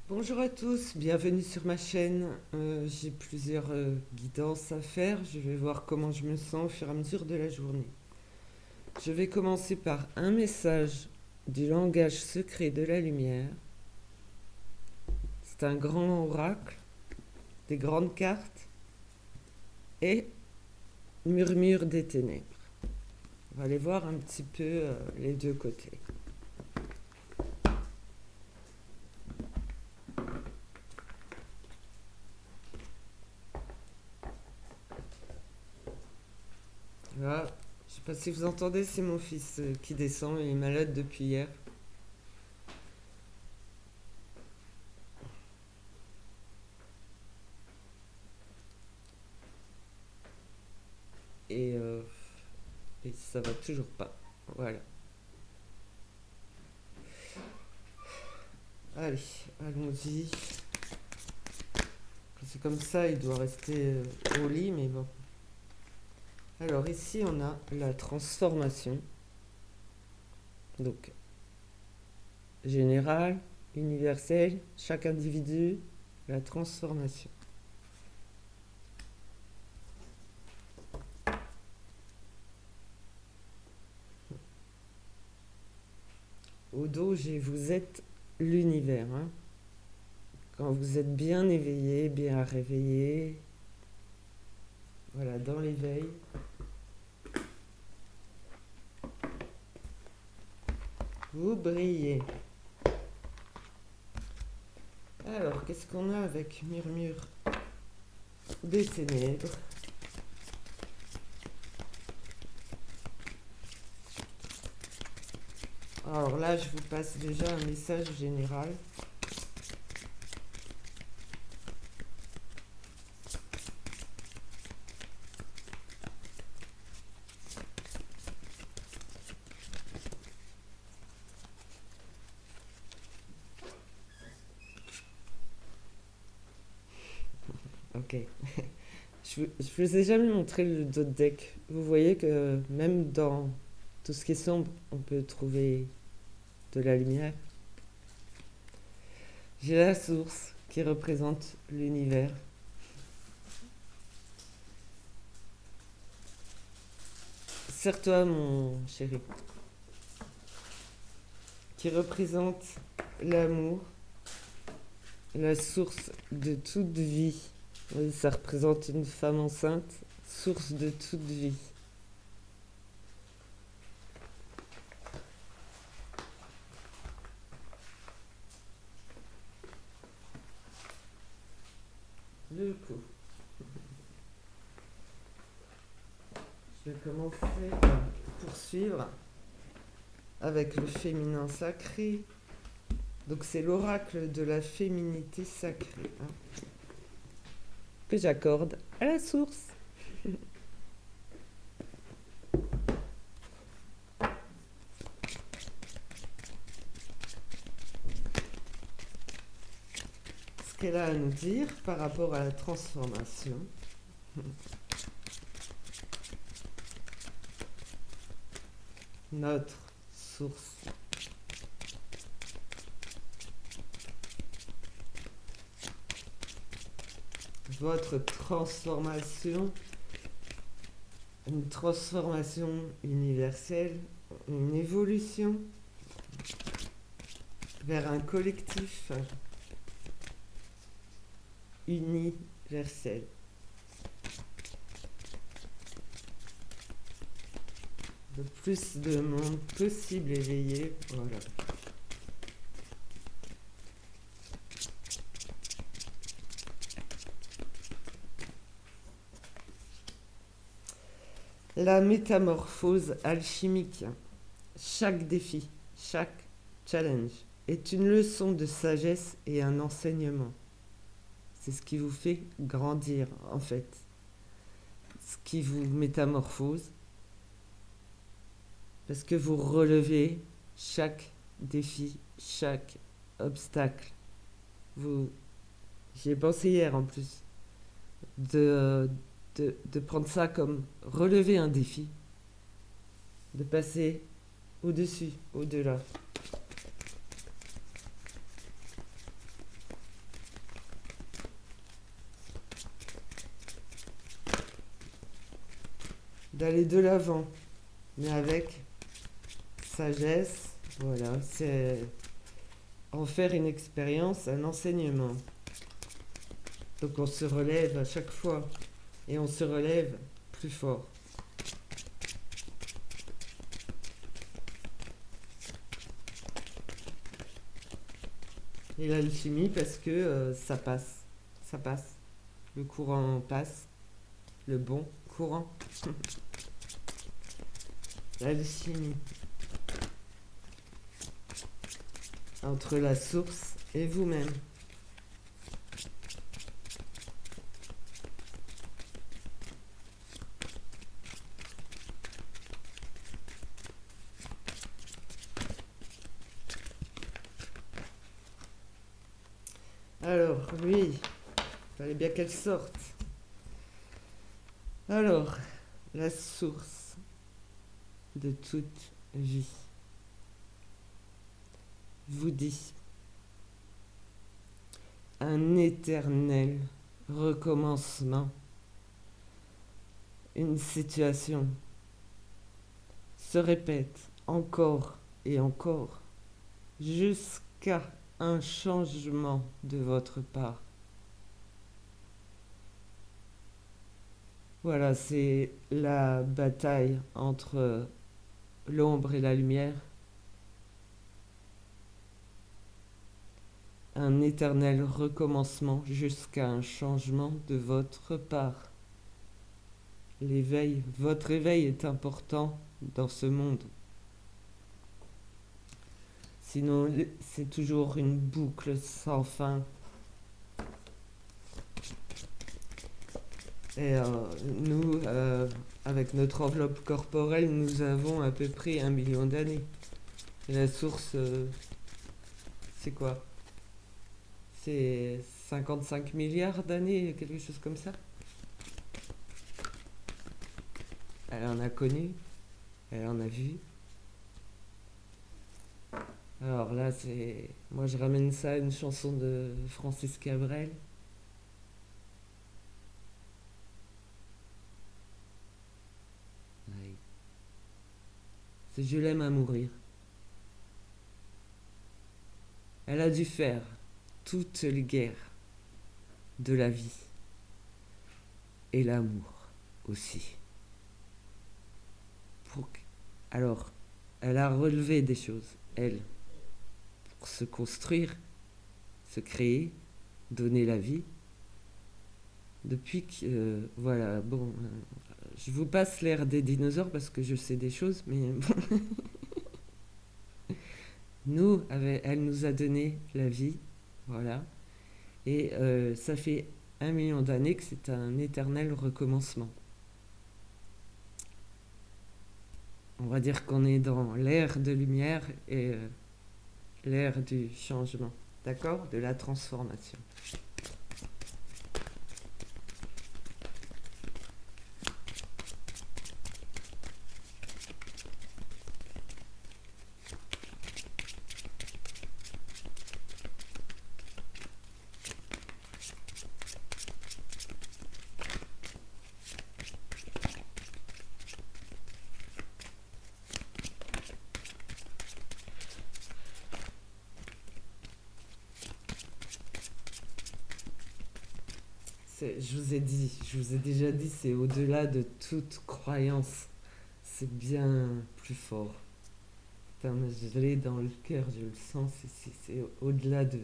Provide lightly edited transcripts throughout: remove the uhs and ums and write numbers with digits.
Bonjour à tous, bienvenue sur ma chaîne. J'ai plusieurs guidances à faire. Je vais voir comment je me sens au fur et à mesure de la journée. Je vais commencer par un message du langage secret de la lumière. C'est un grand oracle, des grandes cartes et murmure des ténèbres. On va aller voir un petit peu les deux côtés. Là, je sais pas si vous entendez, c'est mon fils qui descend, il est malade depuis hier. Et, euh, et ça va toujours pas. Voilà. Allez, allons-y. C'est comme ça, il doit rester au lit, mais bon. Alors ici, on a la transformation. Donc, générale, universelle, chaque individu, la transformation. Au dos, j'ai vous êtes l'univers, hein. Quand vous êtes bien éveillé, bien réveillé, voilà, dans l'éveil, vous brillez. Alors, qu'est-ce qu'on a avec murmure des ténèbres? Alors là, je vous passe déjà un message général. Ok. Je vous ai jamais montré le dos de deck. Vous voyez que même dans tout ce qui est sombre, on peut trouver de la lumière. J'ai la source qui représente l'univers. Serre-toi, mon chéri, qui représente l'amour, la source de toute vie. Oui, ça représente une femme enceinte, source de toute vie. Du coup, je vais commencer à poursuivre avec le féminin sacré. Donc c'est l'oracle de la féminité sacrée, hein, que j'accorde à la source. Ce qu'elle a à nous dire par rapport à la transformation. Notre source. Votre transformation, une transformation universelle, une évolution vers un collectif universel. Le plus de monde possible éveillé, voilà. La métamorphose alchimique. Chaque défi, chaque challenge est une leçon de sagesse et un enseignement. C'est ce qui vous fait grandir, en fait. Ce qui vous métamorphose. Parce que vous relevez chaque défi, chaque obstacle. Vous, J'y ai pensé hier en plus, de, de prendre ça comme relever un défi, de passer au-dessus, au-delà. d'aller de l'avant, mais avec sagesse. Voilà, c'est en faire une expérience, un enseignement. Donc on se relève à chaque fois et on se relève plus fort. Et l'alchimie parce que ça passe, le courant passe, le bon courant. L'alchimie entre la source et vous-même. Alors, lui, fallait bien qu'elle sorte. Alors, la source de toute vie vous dit un éternel recommencement, une situation se répète encore et encore jusqu'à un changement de votre part. Voilà, c'est la bataille entre l'ombre et la lumière. Un éternel recommencement jusqu'à un changement de votre part. L'éveil, votre éveil est important dans ce monde. Sinon, c'est toujours une boucle sans fin. Et nous, avec notre enveloppe corporelle, nous avons à peu près 1 million d'années. Et la source, c'est quoi? C'est 55 milliards d'années, quelque chose comme ça. Elle en a connu, elle en a vu. Alors là, c'est... Moi, je ramène ça à une chanson de Francis Cabrel. Ouais. C'est Je l'aime à mourir. Elle a dû faire toutes les guerres de la vie et l'amour aussi. Alors, elle a relevé des choses, elle, pour se construire, se créer, donner la vie. Depuis que, voilà, bon, je vous passe l'ère des dinosaures parce que je sais des choses, mais bon. Nous, elle nous a donné la vie, voilà. Et ça fait 1 million d'années que c'est un éternel recommencement. On va dire qu'on est dans l'ère de lumière et l'ère du changement, d'accord? De la transformation. Je vous ai déjà dit, c'est au-delà de toute croyance. C'est bien plus fort. Putain, je l'ai dans le cœur, je le sens, c'est au-delà de...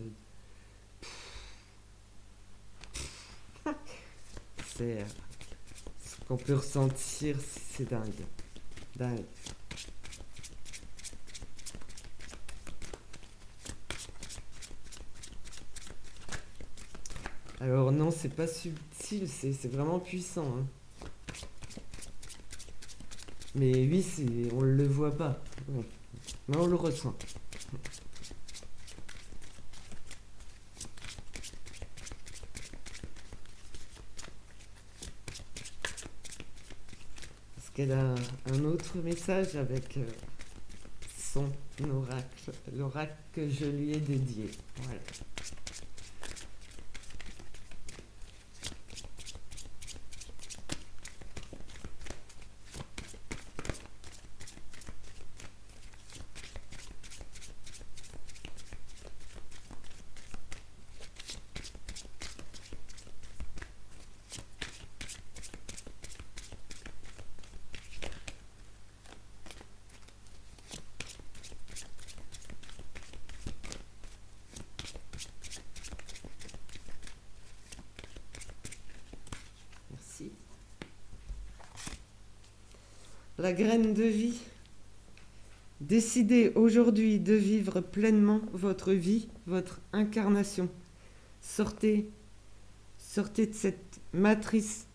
C'est ce qu'on peut ressentir, c'est dingue. Dingue. Alors non, c'est pas subtil, c'est vraiment puissant. Hein. Mais oui, on le voit pas. Ouais. Mais on le ressent. Parce qu'elle a un autre message avec son oracle. L'oracle que je lui ai dédié. Voilà. la graine de vie. Décidez aujourd'hui de vivre pleinement votre vie, votre incarnation. Sortez de cette matrice.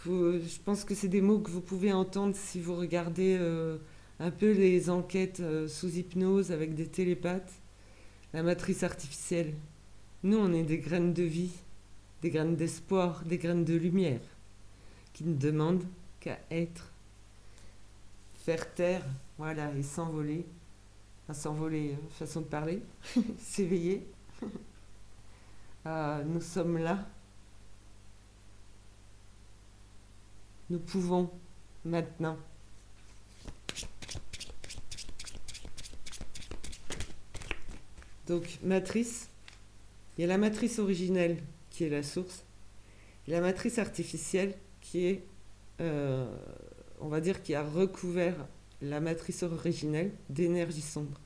Je pense que c'est des mots que vous pouvez entendre si vous regardez un peu les enquêtes sous hypnose avec des télépathes. La matrice artificielle. Nous, on est des graines de vie, des graines d'espoir, des graines de lumière, qui ne demandent qu'à être, faire taire, voilà, et s'envoler. Enfin, s'envoler, façon de parler, s'éveiller. Nous sommes là. Nous pouvons maintenant. Donc, matrice, il y a la matrice originelle qui est la source, et la matrice artificielle qui est, on va dire, qui a recouvert la matrice originelle d'énergie sombre,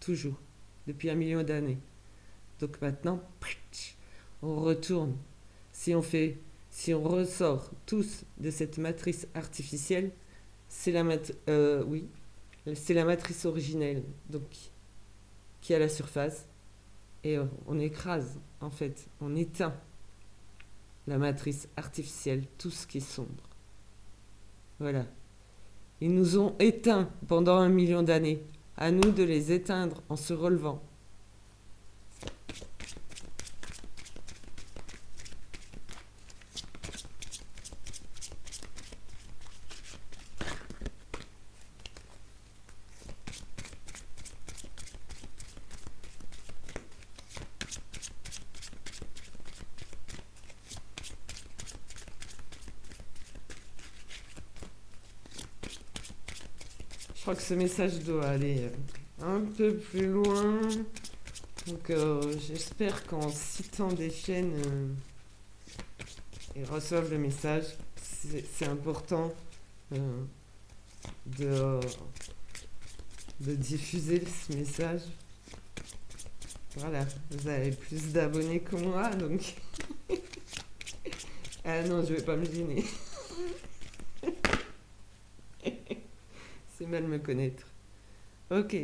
toujours, depuis 1 million d'années. Donc maintenant, on retourne. Si on ressort tous de cette matrice artificielle, c'est c'est la matrice originelle, donc qui est à la surface, et on écrase, en fait, on éteint la matrice artificielle, tout ce qui est sombre. Voilà. Ils nous ont éteints pendant 1 million d'années. À nous de les éteindre en se relevant. Je crois que ce message doit aller un peu plus loin. Donc j'espère qu'en citant des chaînes, ils reçoivent le message. C'est important de diffuser ce message. Voilà, vous avez plus d'abonnés que moi, donc... Ah non, je vais pas me gêner. C'est mal me connaître. Ok,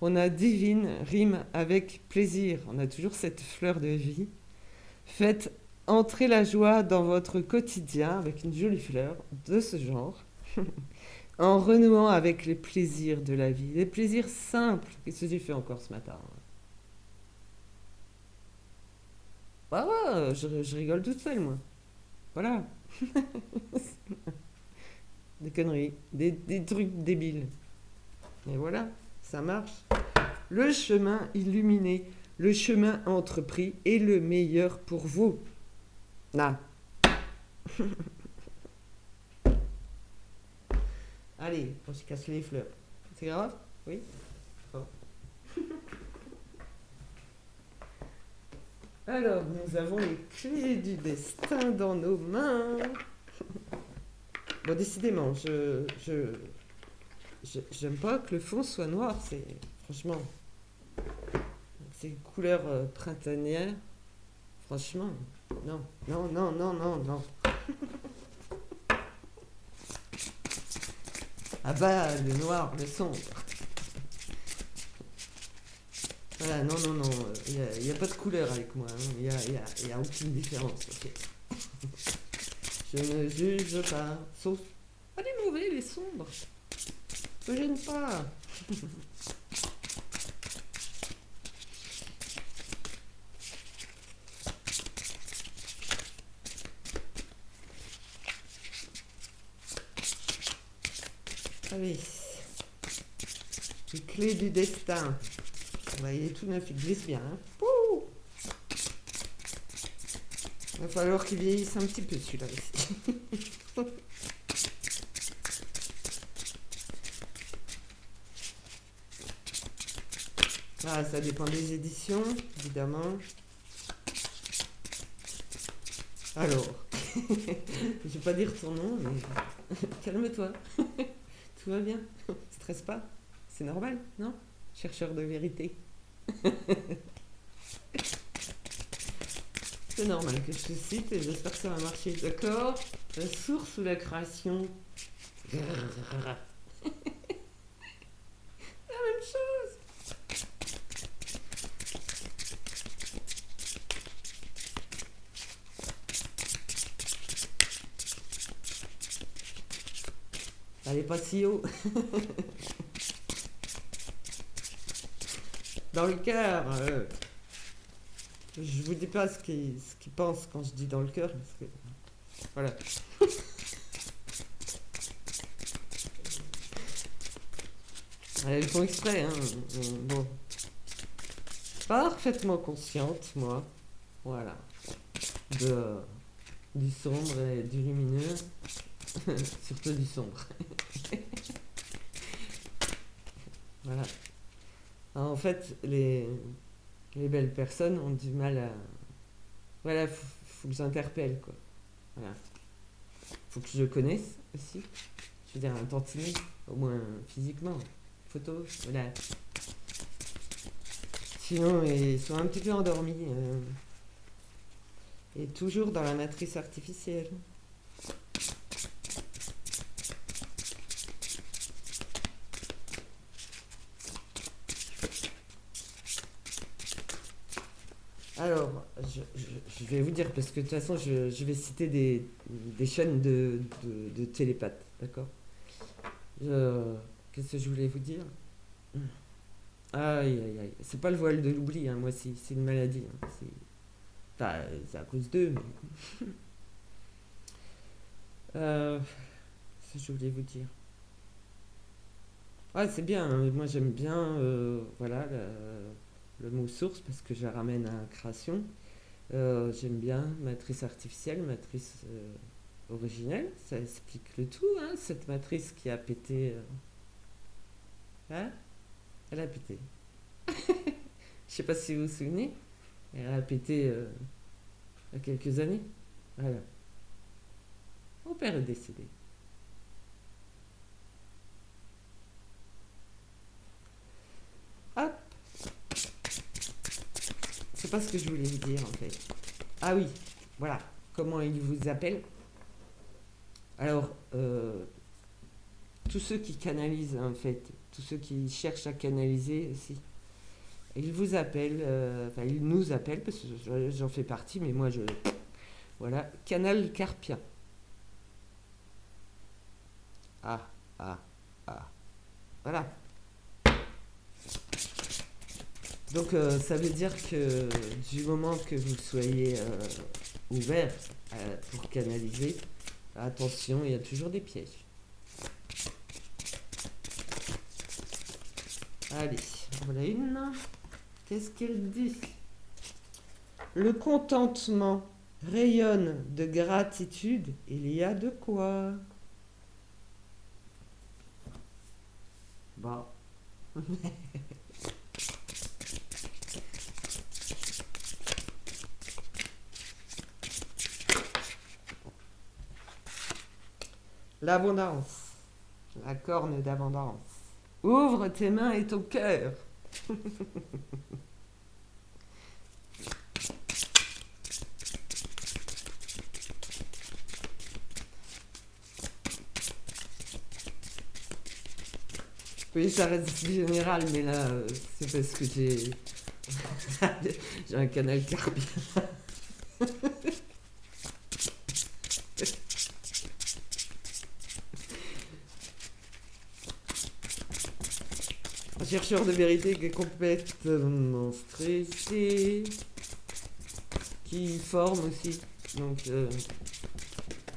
on a divine rime avec plaisir. On a toujours cette fleur de vie. Faites entrer la joie dans votre quotidien avec une jolie fleur de ce genre, en renouant avec les plaisirs de la vie, les plaisirs simples. Qu'est-ce que j'ai fait encore ce matin? Bah ouais, je rigole toute seule, moi. Voilà. Des conneries, des trucs débiles. Et voilà, ça marche. Le chemin illuminé, le chemin entrepris est le meilleur pour vous. Là. Allez, on se casse les fleurs. C'est grave? Oui? Oh. Alors, nous avons les clés du destin dans nos mains. Bon, décidément, j'aime pas que le fond soit noir, c'est franchement, c'est une couleur printanière, franchement, non, non, non, non, non, non. Ah bah, le noir, le sombre. Voilà, non, non, non, il n'y a pas de couleur avec moi, il n'y a aucune différence, ok. Je ne juge pas, sauf pas les mauvais, les sombres. Ne gêne pas. Allez, les clés du destin. On va y aller tout neuf, il glisse bien. Hein. Il va falloir qu'il vieillisse un petit peu celui-là aussi. Ah, ça dépend des éditions, évidemment. Alors, je vais pas dire ton nom, mais calme-toi. Tout va bien. Stresse pas. C'est normal, non? Chercheur de vérité. C'est normal que je te cite et j'espère que ça va marcher. D'accord? La source ou la création? Même chose. Elle est pas si haut. Dans le cœur. Je vous dis pas ce qu'il pense quand je dis dans le cœur. Parce que, voilà. Ils font exprès, hein. Bon. Parfaitement consciente, moi. Voilà. De, du sombre et du lumineux. Surtout du sombre. Voilà. En fait, les belles personnes ont du mal à... Voilà, faut que j'interpelle, quoi. Voilà. Faut que je connaisse aussi. Je veux dire, un tantinet, au moins physiquement. Photo, voilà. Sinon, ils sont un petit peu endormis. Et toujours dans la matrice artificielle. Alors, je vais vous dire, parce que de toute façon, je vais citer des chaînes de télépathes, d'accord. Qu'est-ce que je voulais vous dire? Aïe, aïe, aïe. C'est pas le voile de l'oubli, hein, moi, c'est une maladie. Hein. Enfin, c'est à cause d'eux, mais... Qu'est-ce que je voulais vous dire? Ah, c'est bien, hein, moi j'aime bien voilà, le mot source parce que je la ramène à la création. J'aime bien matrice artificielle, matrice originelle, ça explique le tout, hein, cette matrice qui a pété. Hein. Elle a pété. Je sais pas si vous vous souvenez, elle a pété il y a quelques années. Voilà. Mon père est décédé. Hop, c'est pas ce que je voulais vous dire en fait. Ah oui, voilà, comment il vous appelle. Alors, tous ceux qui canalisent en fait, tous ceux qui cherchent à canaliser aussi, ils vous appellent, enfin ils nous appellent parce que j'en fais partie, mais moi je... Voilà, canal carpien. Ah, ah, ah. Voilà. Donc ça veut dire que du moment que vous soyez ouvert pour canaliser, attention, il y a toujours des pièges. Allez, voilà une. Qu'est-ce qu'elle dit? Le contentement rayonne de gratitude, il y a de quoi. Bon. L'abondance. La corne d'abondance. Ouvre tes mains et ton cœur. Oui, ça reste général, mais là, c'est parce que j'ai un canal carpien. Un chercheur de vérité qui est complètement stressé, qui forme aussi. Donc,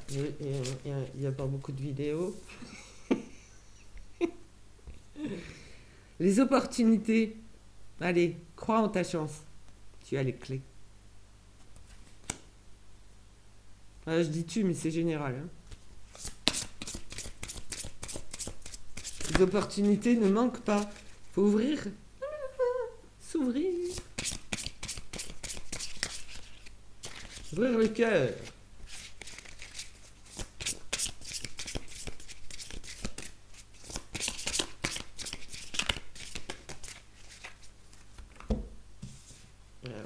il n'y a pas beaucoup de vidéos. Les opportunités. Allez, crois en ta chance. Tu as les clés. Je dis tu, mais c'est général. Hein. Les opportunités ne manquent pas. Faut ouvrir. S'ouvrir. Ouvrir le cœur.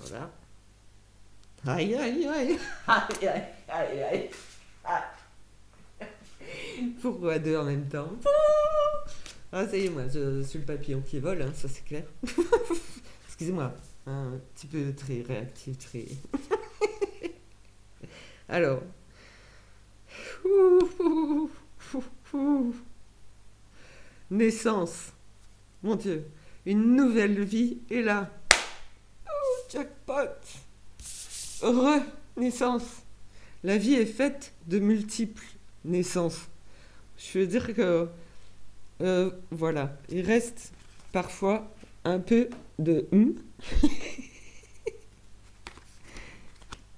Voilà. Aïe, aïe, aïe. Aïe, aïe, aïe, aïe. Pourquoi deux en même temps? Ah, ça y est, moi, je suis le papillon qui vole, hein, ça c'est clair. Excusez-moi, hein, un petit peu très réactif, très... Alors, naissance, mon Dieu, une nouvelle vie est là. Jackpot. Renaissance. La vie est faite de multiples naissances. Je veux dire que, voilà, il reste parfois un peu de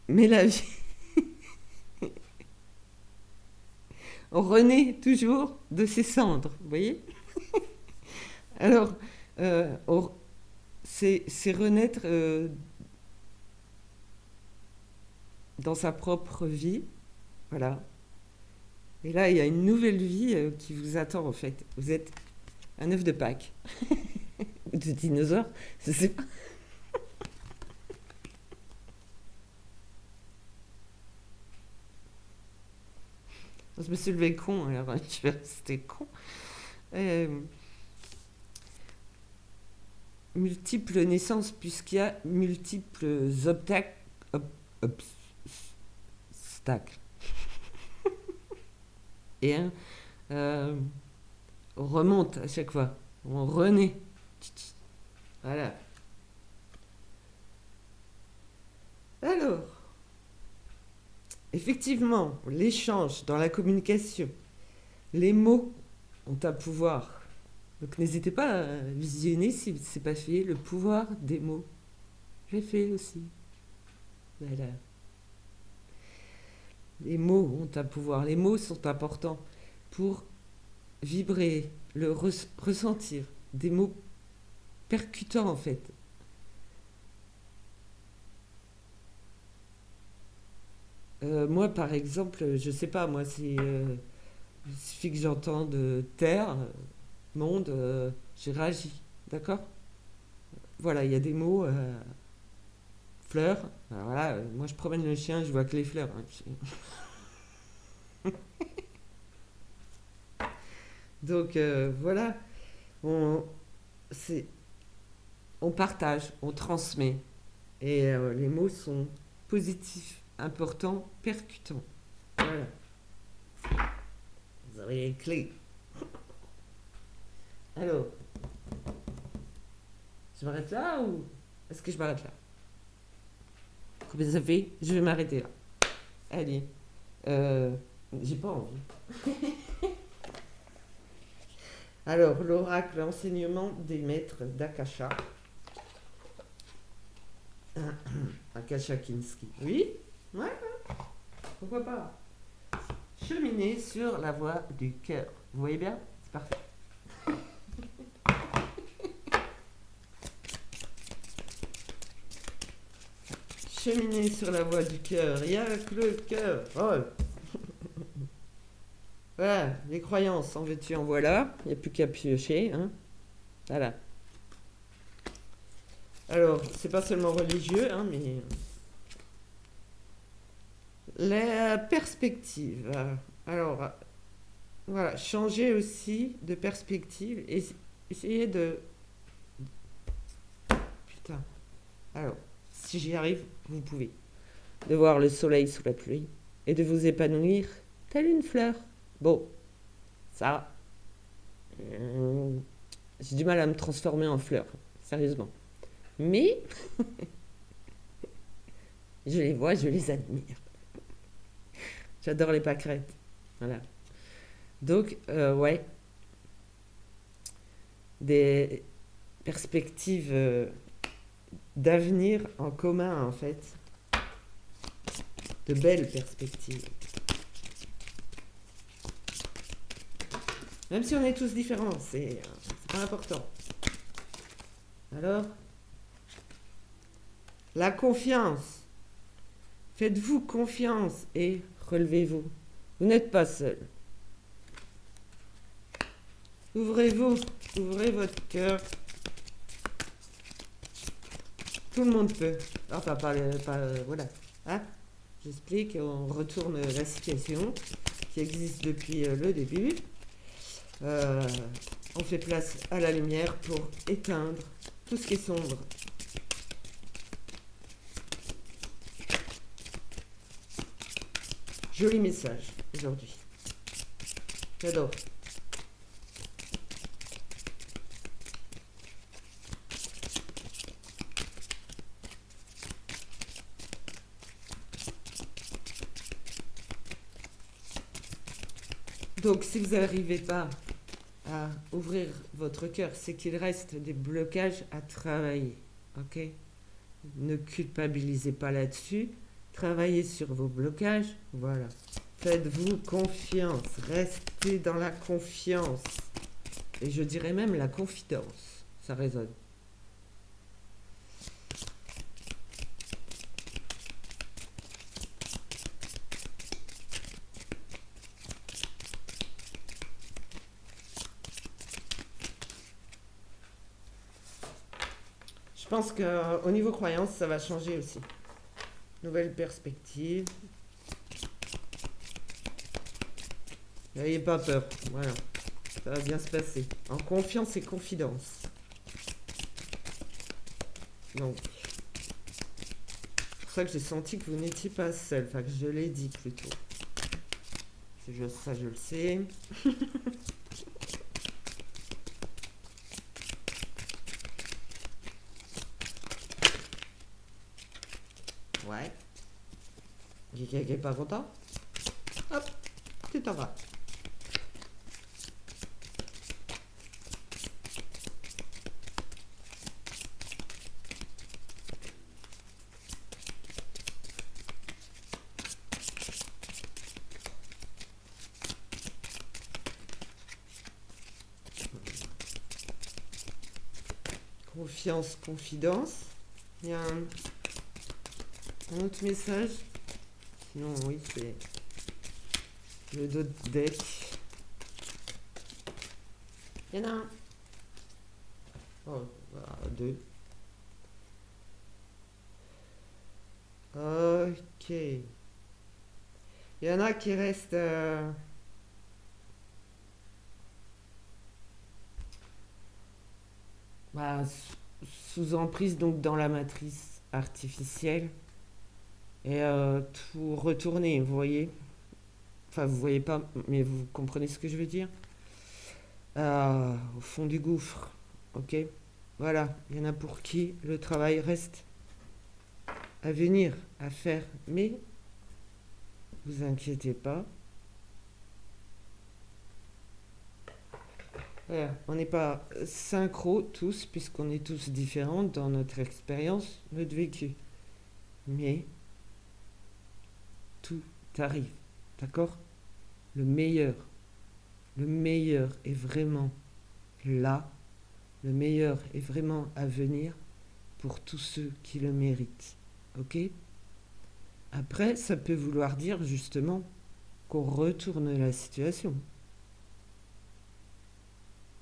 mais la vie, on renaît toujours de ses cendres, vous voyez. Alors, c'est renaître dans sa propre vie, voilà. Et là, il y a une nouvelle vie qui vous attend en fait. Vous êtes un œuf de Pâques, ou de dinosaure, je sais pas. Je me suis levé con, alors je vais rester con. Euh, multiples naissances, puisqu'il y a multiples obstacles. Et on remonte à chaque fois, on renaît. Voilà. Alors, effectivement, l'échange dans la communication, les mots ont un pouvoir. Donc n'hésitez pas à visionner si c'est pas fait, le pouvoir des mots. J'ai fait aussi. Voilà. Les mots ont un pouvoir. Les mots sont importants pour vibrer, le ressentir. Des mots percutants en fait. Moi par exemple, je sais pas, moi c'est... il suffit que j'entende terre, monde, j'ai réagi. D'accord. Voilà, il y a des mots... fleurs. Alors voilà, moi je promène le chien, je vois que les fleurs. Hein. Donc voilà, on, c'est, on partage, on transmet. Et les mots sont positifs, importants, percutants. Voilà, vous avez les clés. Alors, je m'arrête là ou est-ce que je m'arrête là? Combien ça fait? Je vais m'arrêter là. Allez, j'ai pas envie. Alors, l'oracle, l'enseignement des maîtres d'Akasha. Akasha Kinski. Oui? Ouais, pourquoi pas? Cheminer sur la voie du cœur. Vous voyez bien? C'est parfait. Cheminer sur la voie du cœur. Il y a que le cœur. Oh. Voilà, les croyances, en veux-tu, en voilà. Il n'y a plus qu'à piocher. Hein. Voilà. Alors, c'est pas seulement religieux, hein, mais... La perspective. Alors, voilà, changer aussi de perspective et essayer de... Putain. Alors, si j'y arrive, vous pouvez. De voir le soleil sous la pluie et de vous épanouir telle une fleur. Bon, ça... j'ai du mal à me transformer en fleur, sérieusement. Mais... je les vois, je les admire. J'adore les pâquerettes. Voilà. Donc, ouais. Des perspectives d'avenir en commun, en fait. De belles perspectives. Même si on est tous différents, c'est pas important. Alors, la confiance. Faites-vous confiance et relevez-vous. Vous n'êtes pas seul. Ouvrez-vous, ouvrez votre cœur. Tout le monde peut. Enfin, voilà. Hein? J'explique, on retourne la situation qui existe depuis le début. On fait place à la lumière pour éteindre tout ce qui est sombre. Joli message aujourd'hui. J'adore. Donc, si vous n'arrivez pas à ouvrir votre cœur, c'est qu'il reste des blocages à travailler. Ok? Ne culpabilisez pas là-dessus. Travaillez sur vos blocages. Voilà. Faites-vous confiance. Restez dans la confiance. Et je dirais même la confidence. Ça résonne. Je pense qu'au niveau croyance, ça va changer aussi. Nouvelle perspective. N'ayez pas peur. Voilà. Ça va bien se passer. En confiance et confidence. Donc, c'est pour ça que j'ai senti que vous n'étiez pas seul. Enfin, que je l'ai dit plutôt. Ça, je le sais. Ouais. Il y a quelqu'un qui n'est pas content. Hop, tu t'en vas. Confiance, confidence. Il y a un autre message. Sinon, oui, c'est le dos de deck. Il y en a un. Oh, voilà, deux. Ok. Il y en a qui restent bah, sous emprise, donc dans la matrice artificielle. Et tout retourner, vous voyez. Enfin, vous voyez pas, mais vous comprenez ce que je veux dire. Au fond du gouffre. Ok. Voilà. Il y en a pour qui le travail reste à venir, à faire. Mais vous inquiétez pas. Voilà. On n'est pas synchro tous, puisqu'on est tous différents dans notre expérience, notre vécu. Mais tout arrive. D'accord? Le meilleur. Le meilleur est vraiment là. Le meilleur est vraiment à venir pour tous ceux qui le méritent. Ok? Après, ça peut vouloir dire justement qu'on retourne la situation.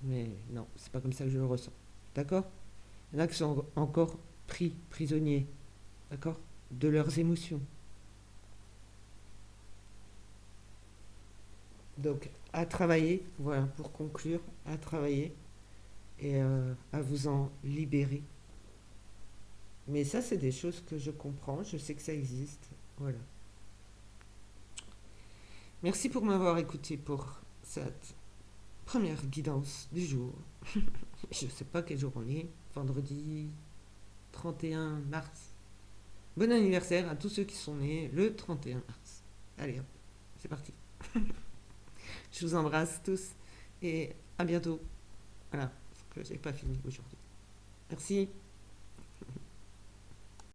Mais non, c'est pas comme ça que je le ressens. D'accord? Il y en a qui sont encore prisonniers. D'accord? De leurs émotions. Donc, à travailler, voilà, pour conclure, à travailler et à vous en libérer. Mais ça, c'est des choses que je comprends, je sais que ça existe. Voilà. Merci pour m'avoir écouté pour cette première guidance du jour. Je ne sais pas quel jour on est, vendredi 31 mars. Bon anniversaire à tous ceux qui sont nés le 31 mars. Allez, hop, c'est parti. Je vous embrasse tous et à bientôt. Voilà, parce que j'ai pas fini aujourd'hui. Merci.